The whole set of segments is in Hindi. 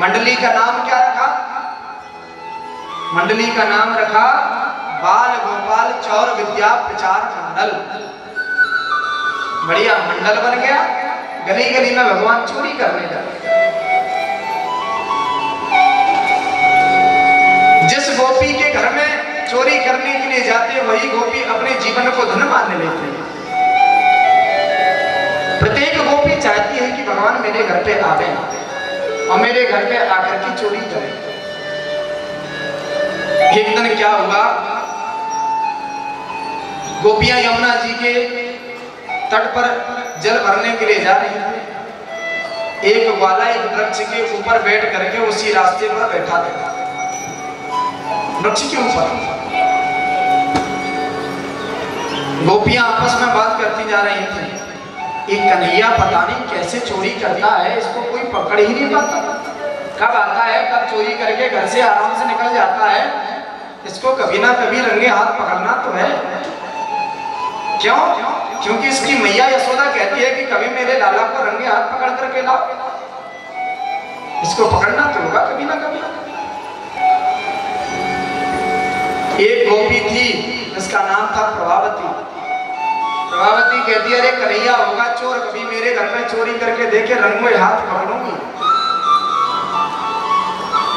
मंडली का नाम क्या रखा? मंडली का नाम रखा बाल गोपाल चौर विद्या प्रचार मंडल। बढ़िया मंडल बन गया। गली गली में भगवान चोरी करने लगे। जिस गोपी के घर में चोरी करने के लिए जाते वही गोपी अपने जीवन को धन मानने लेते हैं। प्रत्येक गोपी चाहती है कि भगवान मेरे घर पे आवे और मेरे घर पे आकर के चोरी करे। एक दिन क्या हुआ, गोपियां यमुना जी के तट पर जल भरने के लिए जा रही थी। एक ग्वाला एक वृक्ष के ऊपर बैठ करके उसी रास्ते पर बैठा था, वृक्ष के ऊपर। गोपियां आपस में बात करती जा रही थी। एक कन्हैया पता नहीं कैसे चोरी करता है, इसको कोई पकड़ ही नहीं पाता। कब आता है, कब चोरी करके घर से आराम से निकल जाता है, इसको कभी ना कभी रंगे हाथ पकड़ना तो है। क्यों? क्योंकि इसकी मैया यशोदा कहती है कि कभी मेरे लाला को रंगे हाथ पकड़ करके लाओ, इसको पकड़ना तो होगा कभी ना कभी। एक गोपी थी, इसका नाम था प्रभावती। प्रभावती कहती है अरे कन्हैया होगा चोर, कभी मेरे घर में चोरी करके देखे, रंगों हाथ पकड़ूंगी।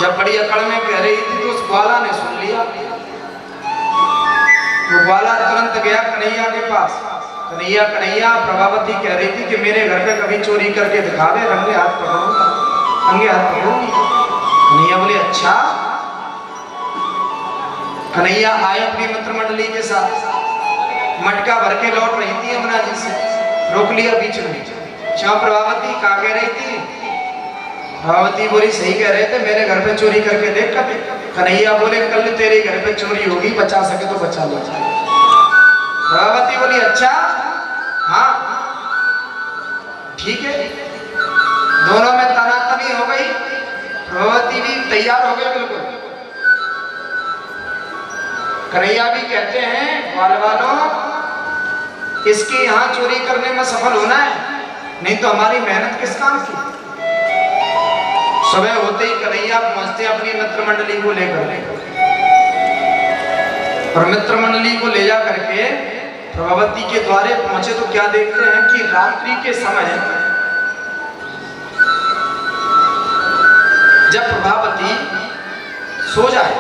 जब बड़ी अकड़ में कह रही थी तो उस ग्वाला ने सुन लिया। वो ग्वाला तुरंत गया कन्हैया के पास। कन्हैया कन्हैया, प्रभावती कह रही थी कि मेरे घर पे कभी चोरी करके दिखावे, रंगे हाथ पकड़ूंगा, रंगे हाथ पकड़ूंगी। कन्हैया बोले अच्छा। कन्हैया आए अपनी मित्र मंडली के साथ, मटका भर के लौट रही थी यमुना जी से, रोक लिया बीच में। श्याम प्रभावती क्या कह रही थी? प्रभावती बोली सही कह रहे थे, मेरे घर पे चोरी करके देख कभी। कन्हैया बोले कल तेरे घर पे चोरी होगी, बचा सके तो बचा लो। प्रभावती बोली अच्छा हाँ ठीक है। दोनों में तनातनी हो गई। प्रभावती भी तैयार हो गए बिल्कुल। कन्हैया भी कहते हैं ग्वाल वालों, इसके यहाँ चोरी करने में सफल होना है, नहीं तो हमारी मेहनत किस काम की। सुबह होते ही कन्हैया पहुंचते अपनी मित्र मंडली को लेकर, और मित्र मंडली को ले जा करके प्रभावती के द्वारे पहुंचे तो क्या देखते हैं कि रात्रि के समय जब प्रभावती सो जाए,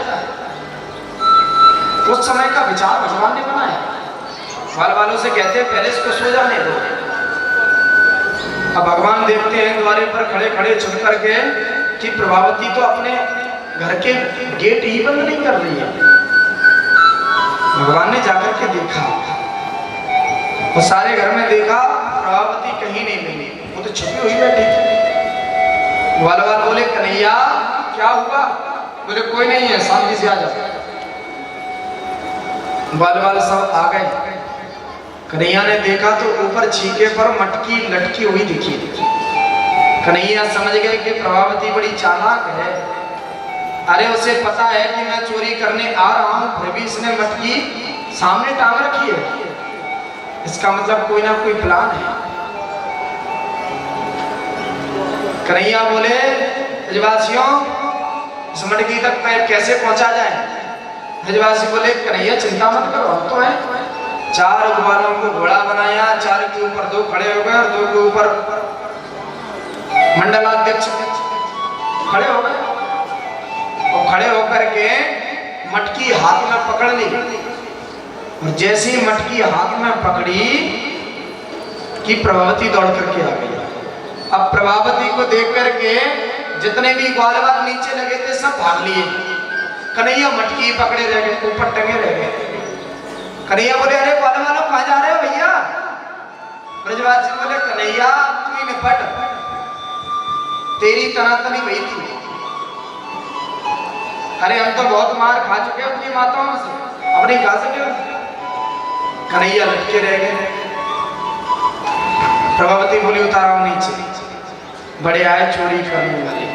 उस समय का विचार भगवान ने बनाया। ग्वाल वालों से कहते हैं पहले इसको सो जाने दो। अब भगवान देखते हैं द्वारे पर खड़े खड़े छुप करके कि प्रभावती तो अपने घर के गेट ही बंद नहीं कर रही है। भगवान ने जाकर के देखा, वो सारे घर में देखा, प्रभावती कहीं नहीं मिली, वो तो छुपी हुई बैठी थी। ग्वाल वाल बोले कन्हैया क्या हुआ? बोले कोई नहीं है, शांति से आ जाओ। ग्वाल वाल सब आ गए। कन्हैया ने देखा तो ऊपर छीके पर मटकी लटकी हुई दिखी। कन्हैया समझ गए कि प्रभावती बड़ी चालाक है। अरे उसे पता है कि मैं चोरी करने आ रहा हूं, फिर भी इसने मटकी सामने टांग रखी है, इसका मतलब कोई ना कोई प्लान है। कन्हैया बोले ब्रजवासियों, इस मटकी तक कैसे पहुंचा जाए? ब्रजवासी बोले कन्हैया चिंता मत करो, हम तो हैं। 4 ग्वालों को घोड़ा बनाया, 4 के ऊपर 2 खड़े हो गए और 2 के ऊपर मंडलाध्यक्ष खड़े हो गए। और खड़े होकर के मटकी हाथ में पकड़ ली, और जैसे ही मटकी हाथ में पकड़ी कि प्रभावती दौड़ करके आ गई। अब प्रभावती को देख करके जितने भी ग्वालवाल नीचे लगे थे सब भाग लिए। कन्हैया मटकी पकड़े रह गए, ऊपर टंगे रह गए। कन्हैया बोले अरे ग्वालवालों कहाँ जा रहे हो भैया? ब्रजवासी बोले कन्हैया तू ही निपट, तेरी तनातनी वही थी। अरे हम तो बहुत मार खा चुके हैं अपनी माताओं से, अब नहीं खा सके। कन्हैया लटके रह गए। प्रभावती बोली उतारा नीचे, बड़े आए चोरी करने वाले।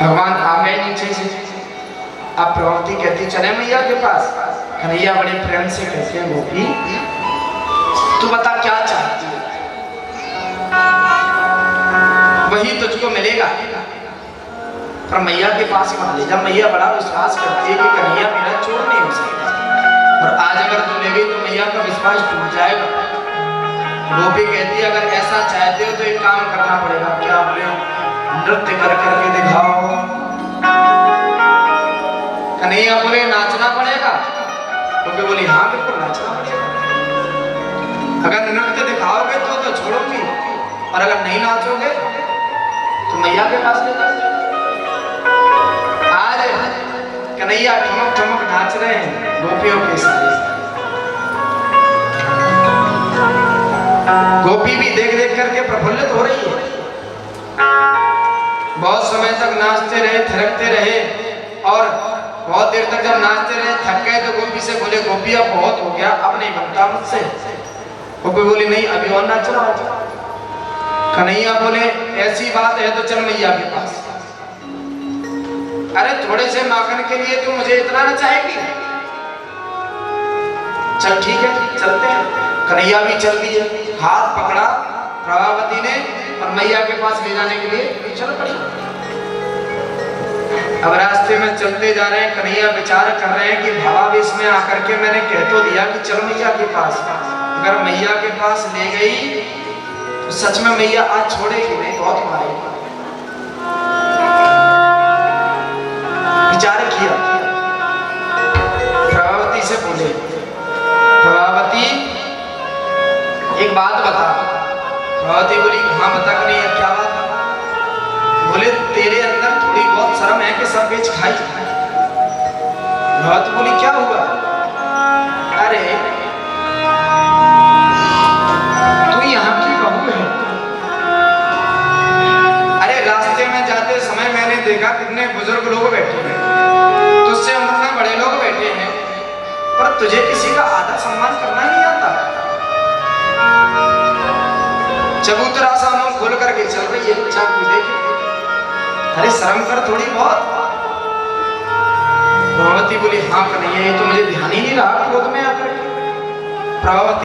भगवान आ गए नीचे से। अब प्रभावती कहती चले मैया के पास। कन्हैया बड़े प्रेम से कहते हैं गोपी तू बता क्या चाहती है? वही तुझको मिलेगा। पर मैया के पास मत ले जा। मैया बड़ा विश्वास करती है कि कन्हैया मेरा चोर नहीं हो सकता, और आज अगर तू ले गई तो मैया का विश्वास टूट जाएगा। गोपी कहती है अगर ऐसा चाहते हो तो एक काम करना पड़ेगा। क्या बोले? नृत्य कर करके दिखाओ। कन्हैया बोले नाचना पड़ेगा। गोपी बोली हाँ बिल्कुल नाचना पड़ेगा। अगर नृत्य दिखाओगे तो छोड़ूंगी, और अगर नहीं नाचोगे तो मैया के पास ले जाओगे। आज कन्हैया ठुमक ठुमक नाच रहे हैं गोपियों के साथ। गोपी भी देख देख करके प्रफुल्लित हो रही है। बहुत समय तक नाचते रहे, थिरकते रहे, और बहुत देर तक जब नाचते रहे थक गए तो गोपी से बोले गोपी अब बहुत हो गया, अब नहीं बनता मुझसे। गोपी बोली नहीं अभी और नाचना होगा। कन्हैया बोले ऐसी बात है तो चल मैया के पास। अरे थोड़े से माखन के लिए तू मुझे इतना ना चाहेगी? चल ठीक है चलते हैं। कन्हैया भी चल दिए, हाथ पकड़ा प्रभावती ने और मैया के पास ले जाने के लिए चल पड़ी। अब रास्ते में चलते जा रहे हैं, कन्हैया विचार कर रहे हैं कि भावावेश में आकर के मैंने कह तो दिया कि चल मैया के पास, अगर मैया के पास ले गई तो सच में मैया आज छोड़ेगी नहीं, बहुत मारेगी। विचार किया, प्रभावती से बोले प्रभावती एक बात बता। प्रभावती बोली हाँ बता कि नहीं क्या बात? बोले तेरे अंदर थोड़ी बहुत शर्म है कि सब बेच खाई। प्रभावती बोली क्या हुआ? अरे तू यहाँ की बहू है। अरे रास्ते में जाते समय मैंने देखा कितने बुजुर्ग लोग बैठे हैं, तुझसे उम्र में बड़े लोग बैठे हैं, पर तुझे किसी का आदर सम्मान करना नहीं आता। चबूतरा सा मुंह खोल करके चल रही है, चाकू देखे। अरे शर्म कर थोड़ी बहुत। प्रभावती बोली हाँ कन्हैया ये तो मुझे ध्यान ही नहीं रहा गोद में आकर। प्रभावती